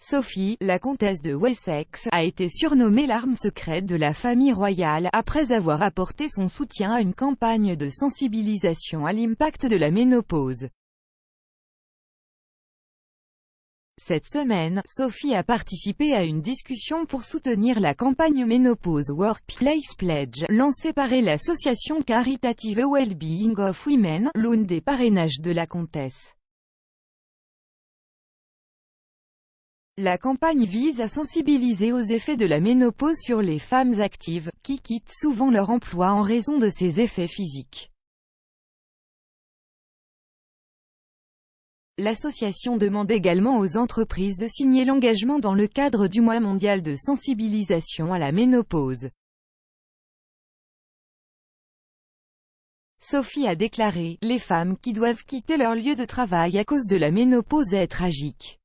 Sophie, la comtesse de Wessex, a été surnommée l'arme secrète de la famille royale, après avoir apporté son soutien à une campagne de sensibilisation à l'impact de la ménopause. Cette semaine, Sophie a participé à une discussion pour soutenir la campagne Menopause Workplace Pledge, lancée par l'association caritative Well-Being of Women, l'une des parrainages de la comtesse. La campagne vise à sensibiliser aux effets de la ménopause sur les femmes actives, qui quittent souvent leur emploi en raison de ses effets physiques. L'association demande également aux entreprises de signer l'engagement dans le cadre du mois mondial de sensibilisation à la ménopause. Sophie a déclaré « Les femmes qui doivent quitter leur lieu de travail à cause de la ménopause est tragique.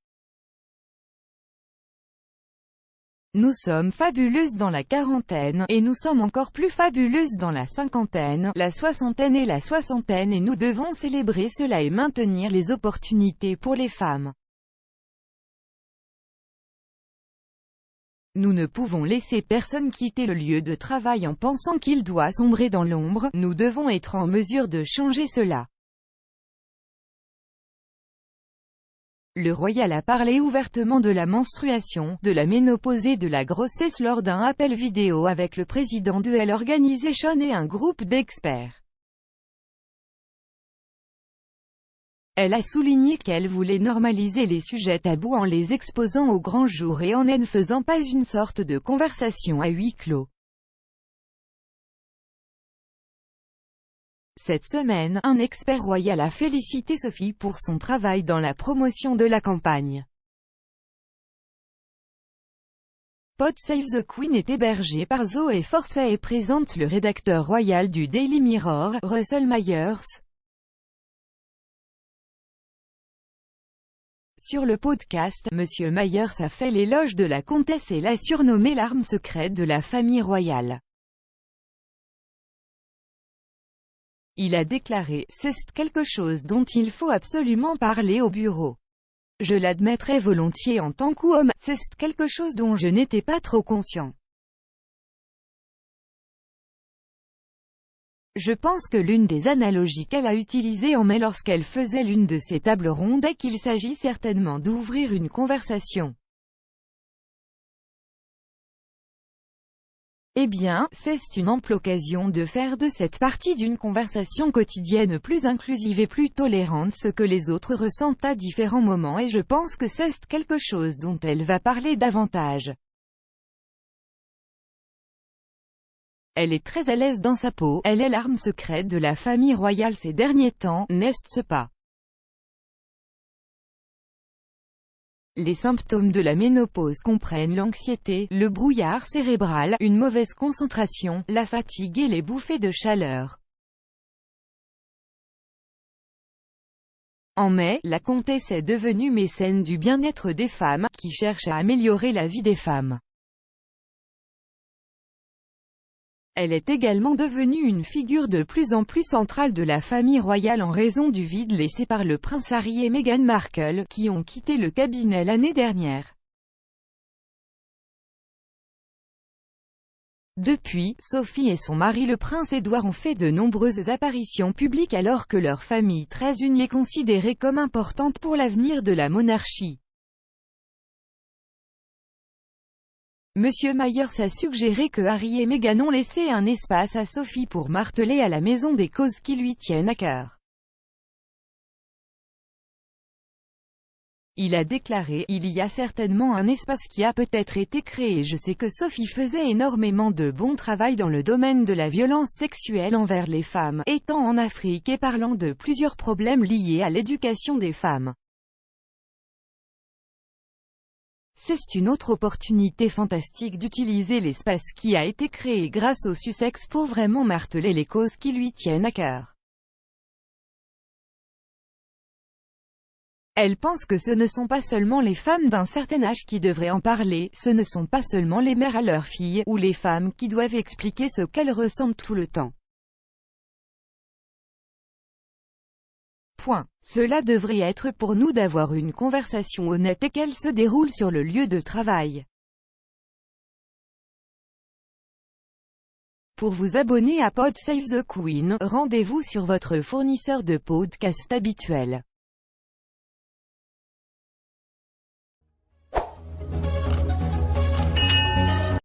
Nous sommes fabuleuses dans la quarantaine, et nous sommes encore plus fabuleuses dans la cinquantaine, la soixantaine et la soixantaine et nous devons célébrer cela et maintenir les opportunités pour les femmes. Nous ne pouvons laisser personne quitter le lieu de travail en pensant qu'il doit sombrer dans l'ombre, nous devons être en mesure de changer cela. » Le royal a parlé ouvertement de la menstruation, de la ménopause et de la grossesse lors d'un appel vidéo avec le président de l'Organisation et un groupe d'experts. Elle a souligné qu'elle voulait normaliser les sujets tabous en les exposant au grand jour et en ne faisant pas une sorte de conversation à huis clos. Cette semaine, un expert royal a félicité Sophie pour son travail dans la promotion de la campagne. Pod Save the Queen est hébergé par Zoé Forcey et présente le rédacteur royal du Daily Mirror, Russell Myers. Sur le podcast, Monsieur Myers a fait l'éloge de la comtesse et l'a surnommée l'arme secrète de la famille royale. Il a déclaré « C'est quelque chose dont il faut absolument parler au bureau. Je l'admettrai volontiers en tant qu'homme, c'est quelque chose dont je n'étais pas trop conscient. Je pense que l'une des analogies qu'elle a utilisées en mai lorsqu'elle faisait l'une de ses tables rondes est qu'il s'agit certainement d'ouvrir une conversation. Eh bien, c'est une ample occasion de faire de cette partie d'une conversation quotidienne plus inclusive et plus tolérante ce que les autres ressentent à différents moments et je pense que c'est quelque chose dont elle va parler davantage. Elle est très à l'aise dans sa peau, elle est l'arme secrète de la famille royale ces derniers temps, n'est-ce pas? Les symptômes de la ménopause comprennent l'anxiété, le brouillard cérébral, une mauvaise concentration, la fatigue et les bouffées de chaleur. En mai, la comtesse est devenue mécène du bien-être des femmes, qui cherche à améliorer la vie des femmes. Elle est également devenue une figure de plus en plus centrale de la famille royale en raison du vide laissé par le prince Harry et Meghan Markle, qui ont quitté le cabinet l'année dernière. Depuis, Sophie et son mari le prince Édouard ont fait de nombreuses apparitions publiques alors que leur famille très unie est considérée comme importante pour l'avenir de la monarchie. Monsieur Myers a suggéré que Harry et Meghan ont laissé un espace à Sophie pour marteler à la maison des causes qui lui tiennent à cœur. Il a déclaré « Il y a certainement un espace qui a peut-être été créé. Je sais que Sophie faisait énormément de bon travail dans le domaine de la violence sexuelle envers les femmes, étant en Afrique et parlant de plusieurs problèmes liés à l'éducation des femmes. C'est une autre opportunité fantastique d'utiliser l'espace qui a été créé grâce au Sussex pour vraiment marteler les causes qui lui tiennent à cœur. Elle pense que ce ne sont pas seulement les femmes d'un certain âge qui devraient en parler, ce ne sont pas seulement les mères à leurs filles, ou les femmes qui doivent expliquer ce qu'elles ressentent tout le temps. Point. Cela devrait être pour nous d'avoir une conversation honnête et qu'elle se déroule sur le lieu de travail. Pour vous abonner à Pod Save the Queen, rendez-vous sur votre fournisseur de podcast habituel.